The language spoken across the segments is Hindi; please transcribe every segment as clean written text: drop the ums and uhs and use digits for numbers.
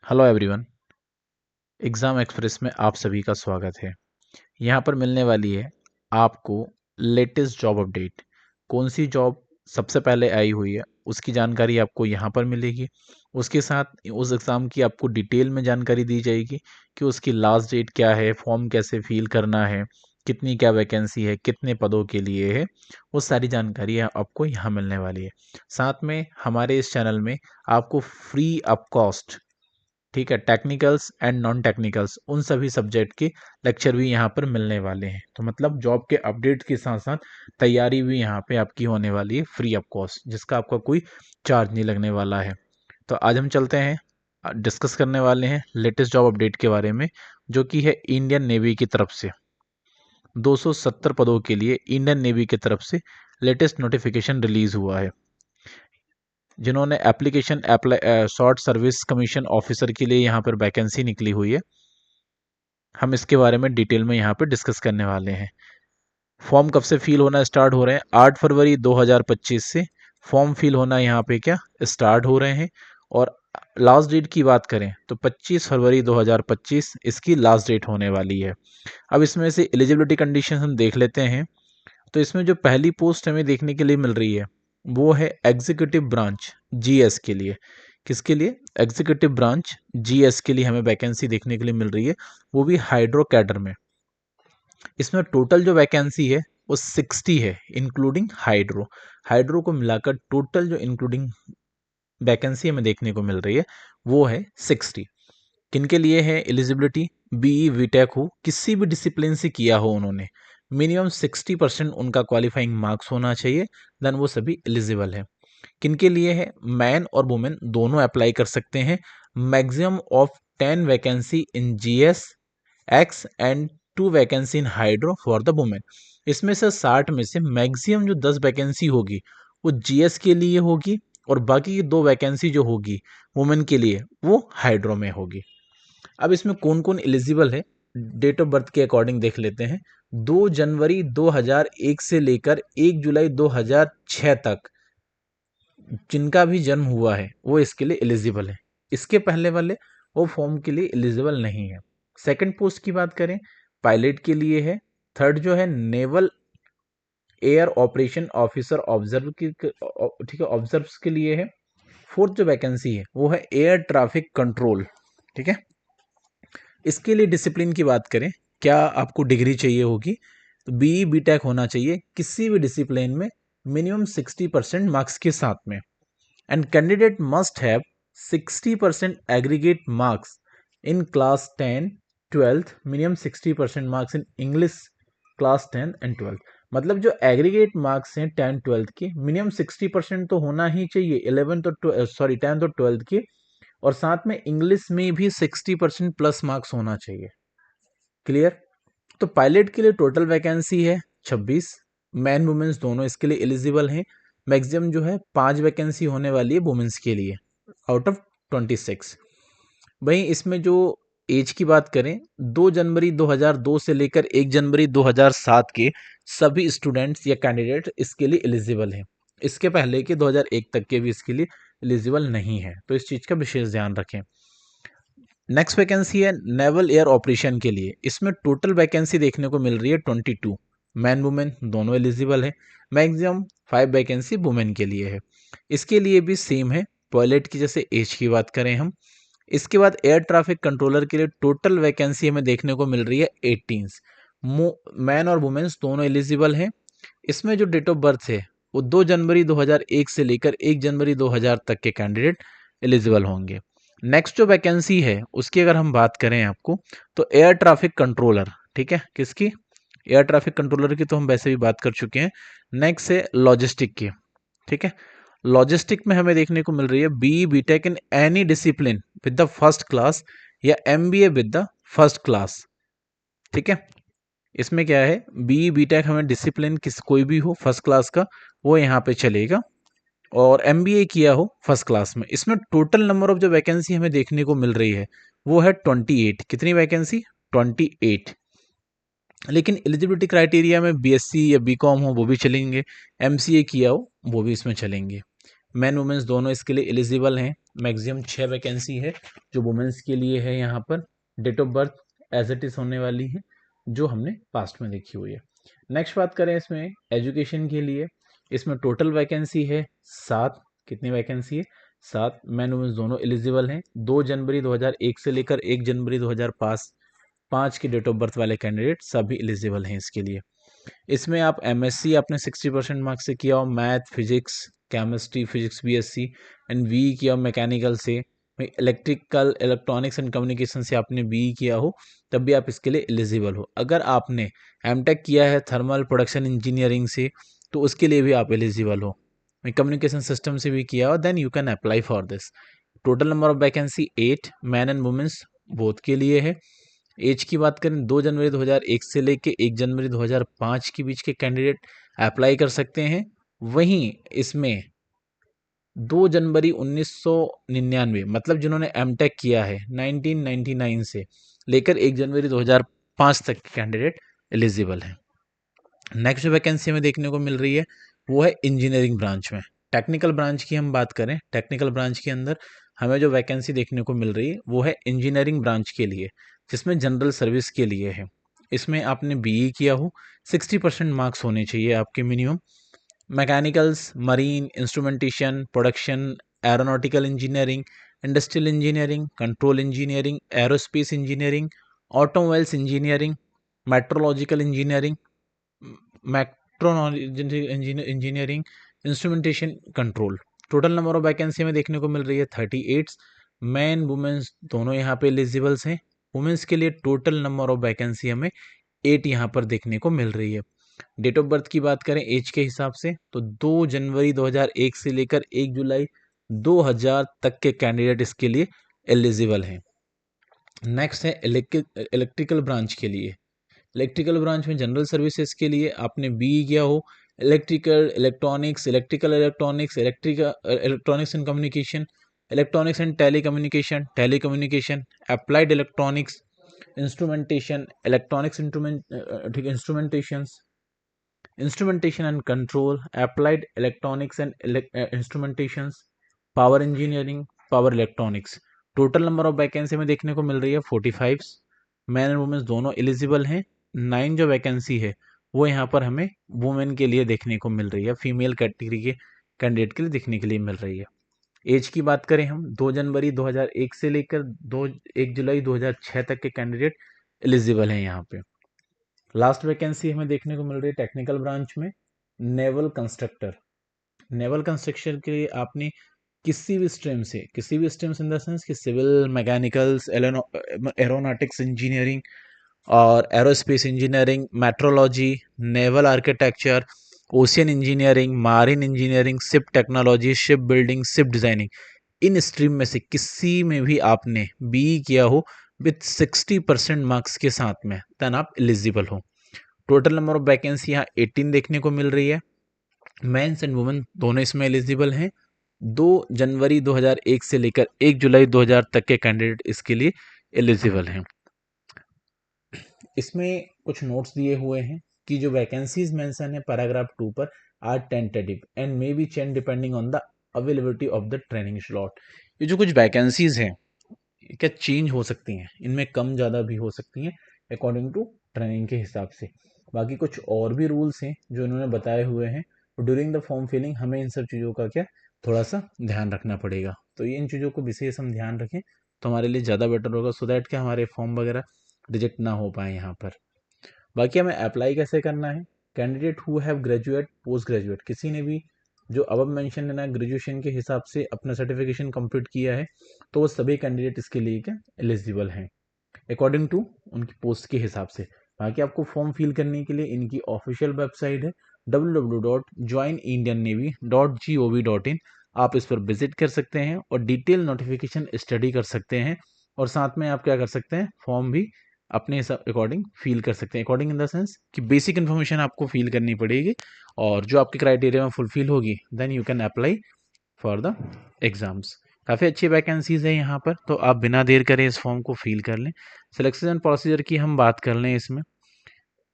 Hello everyone. एग्ज़ाम एक्सप्रेस में आप सभी का स्वागत है। यहाँ पर मिलने वाली है आपको लेटेस्ट जॉब अपडेट। कौन सी जॉब सबसे पहले आई हुई है उसकी जानकारी आपको यहाँ पर मिलेगी। उसके साथ उस एग्ज़ाम की आपको डिटेल में जानकारी दी जाएगी कि उसकी लास्ट डेट क्या है, फॉर्म कैसे फिल करना है, कितनी क्या वैकेंसी है, कितने पदों के लिए है। वो सारी जानकारी आपको यहाँ मिलने वाली है। साथ में हमारे इस चैनल में आपको फ्री ऑफ कॉस्ट, ठीक है, टेक्निकल्स एंड नॉन टेक्निकल्स उन सभी सब्जेक्ट के लेक्चर भी यहाँ पर मिलने वाले हैं। तो मतलब जॉब के अपडेट के साथ साथ तैयारी भी यहाँ पे आपकी होने वाली है फ्री ऑफ कॉस्ट, जिसका आपका कोई चार्ज नहीं लगने वाला है। तो आज हम चलते हैं, डिस्कस करने वाले हैं लेटेस्ट जॉब अपडेट के बारे में, जो कि है इंडियन नेवी की तरफ से 270 पदों के लिए इंडियन नेवी की तरफ से लेटेस्ट नोटिफिकेशन रिलीज हुआ है। जिन्होंने application apply short service commission officer के लिए यहाँ पर वैकेंसी निकली हुई है, हम इसके बारे में डिटेल में यहाँ पे डिस्कस करने वाले हैं। फॉर्म कब से फिल होना स्टार्ट हो रहे हैं? 8 फरवरी 2025 से फॉर्म फिल होना यहाँ पे क्या स्टार्ट हो रहे हैं। और लास्ट डेट की बात करें तो 25 फरवरी 2025 इसकी लास्ट डेट होने वाली है। अब इसमें से एलिजिबिलिटी कंडीशन हम देख लेते हैं। तो इसमें जो पहली पोस्ट हमें देखने के लिए मिल रही है वो है एग्जीक्यूटिव ब्रांच जीएस के लिए। किसके लिए? एग्जीक्यूटिव ब्रांच जीएस के लिए हमें वैकेंसी देखने के लिए मिल रही है, वो भी हाइड्रो कैडर में। इसमें टोटल जो वैकेंसी है वो 60 है, इंक्लूडिंग हाइड्रो। हाइड्रो को मिलाकर टोटल जो इंक्लूडिंग वैकेंसी हमें देखने को मिल रही है वो है 60। किनके लिए है एलिजिबिलिटी? बीई बीटेक हो, किसी भी डिसिप्लिन से किया हो उन्होंने, मिनिमम 60% उनका क्वालिफाइंग मार्क्स होना चाहिए, देन वो सभी एलिजिबल है। किनके लिए है? मैन और वुमेन दोनों अप्लाई कर सकते हैं। Maximum of 10 vacancy in GS x and 2 vacancy in hydro for the women. इसमें से 60 में से मैक्सिमम जो 10 वैकेंसी होगी वो जीएस के लिए होगी, और बाकी की 2 वैकेंसी जो होगी वुमेन के लिए वो हाइड्रो में होगी। अब इसमें कौन कौन एलिजिबल है डेट ऑफ बर्थ के अकॉर्डिंग देख लेते हैं। 2 जनवरी 2001 से लेकर 1 जुलाई 2006 तक जिनका भी जन्म हुआ है वो इसके लिए एलिजिबल है। इसके पहले वाले वो फॉर्म के लिए एलिजिबल नहीं है। सेकंड पोस्ट की बात करें, पायलट के लिए है। थर्ड जो है naval air operation officer observe की, ठीक है, ऑब्जर्व के लिए है। फोर्थ जो वैकेंसी है वो है एयर ट्रैफिक कंट्रोल, ठीक है। इसके लिए डिसिप्लिन की बात करें, क्या आपको डिग्री चाहिए होगी? तो बीई बीटेक होना चाहिए किसी भी डिसिप्लिन में, मिनिमम 60% मार्क्स के साथ में। And candidate must have 60% aggregate marks in class 10 12th, minimum 60% marks in English class 10 and 12th। मतलब जो एग्रीगेट मार्क्स हैं 10 12th के, मिनिमम 60% तो होना ही चाहिए 11th और 10th और 12th के, और साथ में इंग्लिश में भी 60% प्लस मार्क्स होना चाहिए। क्लियर? तो पायलट के लिए टोटल वैकेंसी है 26। मैन वुमेन्स दोनों इसके लिए एलिजिबल हैं। मैक्सिमम जो है 5 वैकेंसी होने वाली है वुमेन्स के लिए आउट ऑफ 26। वहीं इसमें जो एज की बात करें, 2 जनवरी 2002 से लेकर 1 जनवरी 2007 के सभी स्टूडेंट्स या कैंडिडेट इसके लिए एलिजिबल हैं। इसके पहले के 2001 तक के भी इसके लिए एलिजिबल नहीं है, तो इस चीज़ का विशेष ध्यान रखें। नेक्स्ट वैकेंसी है नेवल एयर ऑपरेशन के लिए। इसमें टोटल वैकेंसी देखने को मिल रही है 22। मैन वुमेन दोनों एलिजिबल है। मैक्सिमम 5 वैकेंसी वुमेन के लिए है। इसके लिए भी सेम है पायलट की जैसे एज की बात करें हम। इसके बाद एयर ट्रैफिक कंट्रोलर के लिए टोटल वैकेंसी हमें देखने को मिल रही है 18। मैन और वुमेन्स दोनों एलिजिबल हैं। इसमें जो डेट ऑफ बर्थ है वो 2 जनवरी 2001 से लेकर 1 जनवरी 2000 तक के कैंडिडेट एलिजिबल होंगे। नेक्स्ट जो वैकेंसी है उसकी अगर हम बात करें आपको, तो एयर ट्रैफिक कंट्रोलर, ठीक है, किसकी? एयर ट्रैफिक कंट्रोलर की तो हम वैसे भी बात कर चुके हैं। नेक्स्ट है लॉजिस्टिक की, ठीक है। लॉजिस्टिक में हमें देखने को मिल रही है B BTech in any discipline with the first class या MBA with the first class, ठीक है। इसमें क्या है, बी बीटेक हमें डिसिप्लिन किस कोई भी हो फर्स्ट क्लास का वो यहाँ पे चलेगा, और एमबीए किया हो फर्स्ट क्लास में। इसमें टोटल नंबर ऑफ जो वैकेंसी हमें देखने को मिल रही है वो है 28। कितनी वैकेंसी? 28। लेकिन एलिजिबिलिटी क्राइटेरिया में बीएससी या बीकॉम हो वो भी चलेंगे, एमसीए किया हो वो भी इसमें चलेंगे। मैन वुमेन्स दोनों इसके लिए एलिजिबल हैं। मैक्सिमम 6 वैकेंसी है जो वुमेन्स के लिए है। यहाँ पर date of birth as it is होने वाली है जो हमने पास्ट में देखी हुई है। नेक्स्ट बात करें इसमें एजुकेशन के लिए, इसमें टोटल वैकेंसी है 7। कितनी वैकेंसी है? 7। मैन वुमेन्स दोनों एलिजिबल हैं। 2 जनवरी 2001 से लेकर 1 जनवरी 2005 की डेट ऑफ बर्थ वाले कैंडिडेट सभी एलिजिबल हैं इसके लिए। इसमें आप एमएससी आपने 60% मार्क्स से किया हो, math, physics, chemistry, physics BSc and BE किया हो मैकेनिकल से, इलेक्ट्रिकल, इलेक्ट्रॉनिक्स एंड कम्युनिकेशन से आपने बीई किया हो, तब भी आप इसके लिए एलिजिबल हो। अगर आपने एमटेक किया है थर्मल प्रोडक्शन इंजीनियरिंग से, तो उसके लिए भी आप एलिजिबल हो। कम्युनिकेशन सिस्टम से भी किया हो, then you can apply for this. Total number of vacancy 8, man and womens both के लिए है। एज की बात करें 2 जनवरी 2001 से लेके 1 जनवरी 2005 के बीच के कैंडिडेट अप्लाई कर सकते हैं। वहीं इसमें 2 जनवरी 1999 मतलब जिन्होंने एमटेक किया है 1999 से लेकर 1 जनवरी 2005 तक के कैंडिडेट एलिजिबल हैं। नेक्स्ट जो वैकेंसी हमें देखने को मिल रही है वो है इंजीनियरिंग ब्रांच में। टेक्निकल ब्रांच की हम बात करें, टेक्निकल ब्रांच के अंदर हमें जो वैकेंसी देखने को मिल रही है वो है इंजीनियरिंग ब्रांच के लिए, जिसमें जनरल सर्विस के लिए है। इसमें आपने बीई किया हो, 60% मार्क्स होने चाहिए आपके minimum. Mechanicals, marine, instrumentation, production, aeronautical engineering, industrial engineering, control engineering, aerospace engineering, automobiles engineering, metrological engineering, metrology engineering, instrumentation, control. Total number of vacancy में देखने को मिल रही है 38। मैन वुमेन्स दोनों यहाँ पे एलिजिबल्स हैं। वुमेन्स के लिए टोटल नंबर ऑफ वैकेंसी हमें 8 यहाँ पर देखने को मिल रही है। डेट ऑफ बर्थ की बात करें एज के हिसाब से तो 2 जनवरी 2001 से लेकर 1 जुलाई 2000 तक के कैंडिडेट इसके लिए एलिजिबल हैं। नेक्स्ट है इलेक्ट्रिकल ब्रांच के लिए। इलेक्ट्रिकल ब्रांच में जनरल सर्विसेज के लिए आपने बीई किया हो, electrical, electronics, electronics and communication, electronics and telecommunication, applied electronics, instrumentation, electronics instrumentations, instrumentation and control, applied electronics and instrumentations, power engineering, power electronics. Total number of vacancy में देखने को मिल रही है 45। मैन एंड वुमेन्स दोनों एलिजिबल हैं। 9 जो वैकेंसी है वो यहाँ पर हमें वुमेन के लिए देखने को मिल रही है, फीमेल कैटेगरी के कैंडिडेट के लिए देखने के लिए मिल रही है। एज की बात करें हम 2 जनवरी 2001 से लेकर 1 जुलाई 2006 तक के कैंडिडेट एलिजिबल हैं यहाँ पे। लास्ट वैकेंसी हमें देखने को मिल रही है टेक्निकल ब्रांच में, नेवल कंस्ट्रक्टर। नेवल कंस्ट्रक्शन के लिए आपने किसी भी स्ट्रीम से इन द सेंस कि सिविल, मैकेनिकल्स, एरोनॉटिक्स इंजीनियरिंग और aerospace engineering, metrology, naval architecture, ocean engineering, Marin engineering, ship technology, ship building, ship designing, इन स्ट्रीम में से किसी में भी आपने बीई किया हो विथ 60% मार्क्स के साथ में, देन आप एलिजिबल हो। टोटल नंबर ऑफ वैकेंसी यहाँ 18 देखने को मिल रही है। मेंस एंड वुमेन दोनों इसमें एलिजिबल हैं। 2 जनवरी 2001 से लेकर 1 जुलाई 2000 तक के कैंडिडेट इसके लिए एलिजिबल हैं। इसमें कुछ नोट्स दिए हुए हैं कि जो वैकेंसीज मेंशन है पैराग्राफ 2 पर are tentative and may be change depending on the availability of the training slot. ये जो कुछ वैकेंसीज हैं क्या चेंज हो सकती हैं, इनमें कम ज़्यादा भी हो सकती हैं अकॉर्डिंग टू ट्रेनिंग के हिसाब से। बाकी कुछ और भी रूल्स हैं जो इन्होंने बताए हुए हैं। ड्यूरिंग द फॉर्म फिलिंग हमें इन सब चीज़ों का क्या थोड़ा सा ध्यान रखना पड़ेगा। तो ये इन चीज़ों को विशेष हम ध्यान रखें तो हमारे लिए ज़्यादा बेटर होगा, सो दैट कि हमारे फॉर्म वगैरह रिजेक्ट ना हो पाए यहाँ पर। बाकी हमें अप्लाई कैसे करना है, candidate who have graduate, post graduate, किसी ने भी जो अब मेंशन है ना ग्रेजुएशन के हिसाब से अपना सर्टिफिकेशन कंप्लीट किया है तो वो सभी कैंडिडेट इसके लिए क्या एलिजिबल हैं अकॉर्डिंग टू उनकी पोस्ट के हिसाब से। बाकी आपको फॉर्म फिल करने के लिए इनकी ऑफिशियल वेबसाइट है www.joinindiannavy.gov.in। आप इस पर विजिट कर सकते हैं और डिटेल नोटिफिकेशन स्टडी कर सकते हैं और साथ में आप क्या कर सकते हैं फॉर्म भी अपने अकॉर्डिंग फील कर सकते हैं। अकॉर्डिंग इन द सेंस कि बेसिक इन्फॉर्मेशन आपको फिल करनी पड़ेगी और जो आपके क्राइटेरिया में फुलफिल होगी then you can apply for the exams. काफ़ी अच्छी वैकेंसीज है यहाँ पर, तो आप बिना देर करे इस फॉर्म को फिल कर लें। सिलेक्शन एंड प्रोसीजर की हम बात कर लें इसमें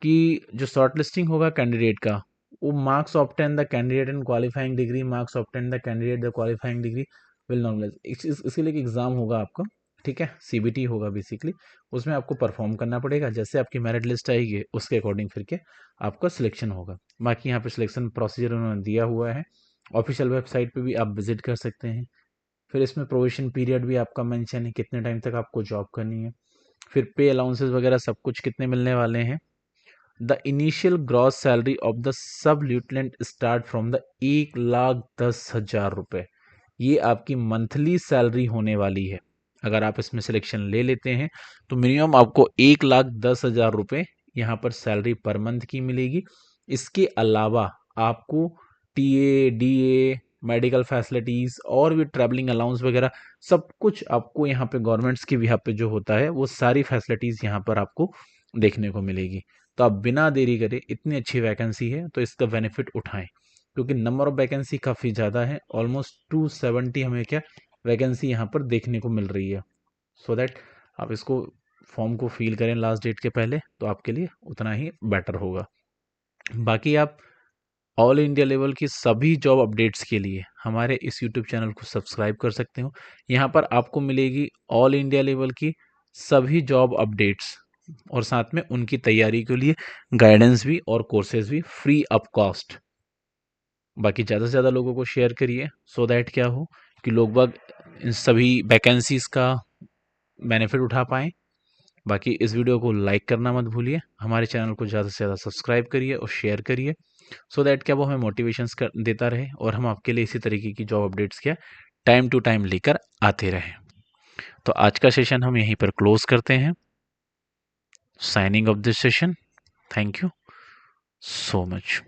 कि जो शॉर्ट लिस्टिंग होगा कैंडिडेट का वो marks obtain the candidate and qualifying degree, marks obtain the candidate the qualifying degree will normalise. इसके लिए एक एग्ज़ाम होगा आपका, ठीक है, सीबीटी होगा बेसिकली। उसमें आपको परफॉर्म करना पड़ेगा, जैसे आपकी मेरिट लिस्ट आएगी उसके अकॉर्डिंग फिर के आपका सिलेक्शन होगा। बाकी यहाँ पे सिलेक्शन प्रोसीजर उन्होंने दिया हुआ है, ऑफिशियल वेबसाइट पे भी आप विजिट कर सकते हैं। फिर इसमें प्रोविशन पीरियड भी आपका मेंशन है, कितने टाइम तक आपको जॉब करनी है। फिर पे अलाउंसेस वगैरह सब कुछ कितने मिलने वाले हैं। The initial gross salary of the sub lieutenant start from the 1,10,000 रुपये। ये आपकी मंथली सैलरी होने वाली है। अगर आप इसमें सिलेक्शन ले लेते हैं तो मिनिमम आपको 1,10,000 रुपये यहाँ पर सैलरी पर मंथ की मिलेगी। इसके अलावा आपको टीए, डीए, मेडिकल फैसिलिटीज़ और भी ट्रैवलिंग अलाउंस वगैरह सब कुछ आपको यहाँ पे गवर्नमेंट्स की बिहाफ पे जो होता है वो सारी फैसिलिटीज़ यहाँ पर आपको देखने को मिलेगी। तो आप बिना देरी करे, इतनी अच्छी वैकेंसी है तो इसका बेनिफिट उठाएं, क्योंकि नंबर ऑफ वैकेंसी काफ़ी ज़्यादा है। ऑलमोस्ट 270 हमें क्या वैकेंसी यहाँ पर देखने को मिल रही है। सो दैट आप इसको फॉर्म को फिल करें लास्ट डेट के पहले, तो आपके लिए उतना ही बेटर होगा। बाकी आप ऑल इंडिया लेवल की सभी जॉब अपडेट्स के लिए हमारे इस यूट्यूब चैनल को सब्सक्राइब कर सकते हो। यहाँ पर आपको मिलेगी ऑल इंडिया लेवल की सभी जॉब अपडेट्स, और साथ में उनकी तैयारी के लिए गाइडेंस भी और कोर्सेज भी फ्री ऑफ कॉस्ट। बाकी ज़्यादा से ज़्यादा लोगों को शेयर करिए, सो दैट क्या हो कि लोग बाग इन सभी वैकेंसीज़ का बेनिफिट उठा पाएँ। बाकी इस वीडियो को लाइक करना मत भूलिए, हमारे चैनल को ज़्यादा से ज़्यादा सब्सक्राइब करिए और शेयर करिए, सो दैट क्या वो हमें मोटिवेशंस कर देता रहे और हम आपके लिए इसी तरीके की जॉब अपडेट्स क्या टाइम टू टाइम लेकर आते रहें। तो आज का सेशन हम यहीं पर क्लोज करते हैं। Signing off this session. Thank you so much.